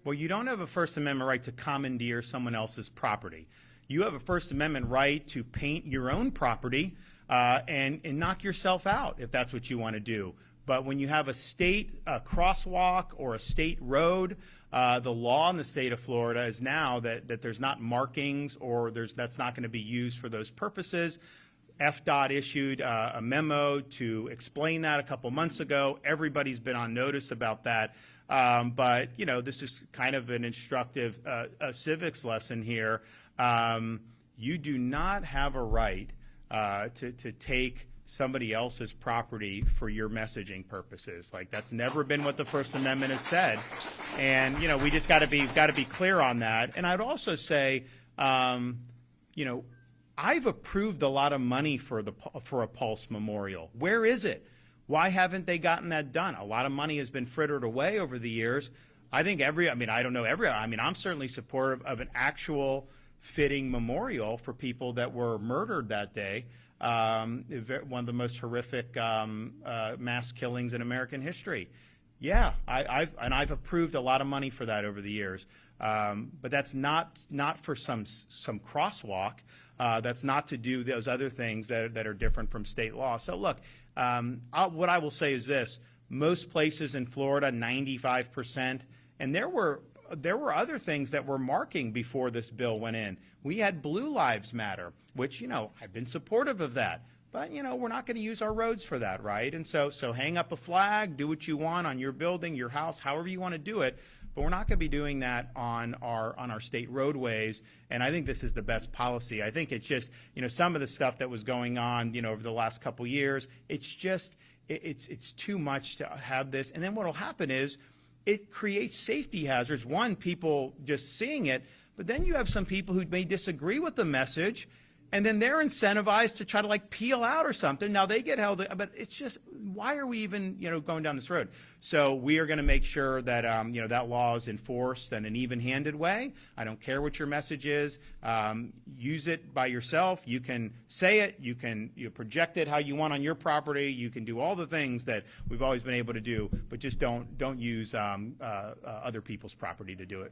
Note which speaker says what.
Speaker 1: Well, you don't have a First Amendment right to commandeer someone else's property. You have a First Amendment right to paint your own property and knock yourself out if that's what you want to do. But when you have a state crosswalk or a state road, the law in the state of Florida is now that there's not markings or that's not going to be used for those purposes. FDOT issued a memo to explain that a couple months ago. Everybody's been on notice about that. But, you know, this is kind of an instructive civics lesson here. You do not have a right to take somebody else's property for your messaging purposes. Like, that's never been what the First Amendment has said. And, you know, we just got to be clear on that. And I'd also say, you know, I've approved a lot of money for a Pulse Memorial. Where is it? Why haven't they gotten that done? A lot of money has been frittered away over the years. I think I'm certainly supportive of an actual fitting memorial for people that were murdered that day. One of the most horrific mass killings in American history. Yeah, I've approved a lot of money for that over the years. But that's not for some crosswalk. That's not to do those other things that are different from state law. So look, what I will say is this: most places in Florida, 95%, and there were other things that were marking before this bill went in. We had Blue Lives Matter, which, you know, I've been supportive of that. But, you know, we're not going to use our roads for that, right? And so hang up a flag, do what you want on your building, your house, however you want to do it. But we're not going to be doing that on our state roadways. And I think this is the best policy. I think it's just, you know, some of the stuff that was going on, you know, over the last couple of years, it's just, it's too much to have this. And then what will happen is it creates safety hazards. One, people just seeing it, but then you have some people who may disagree with the message, and then they're incentivized to try to like peel out or something. Now they get held, but it's just, why are we even, you know, going down this road? So we are going to make sure that, you know, that law is enforced in an even-handed way. I don't care what your message is. Use it by yourself. You can say it. You can project it how you want on your property. You can do all the things that we've always been able to do, but just don't use other people's property to do it.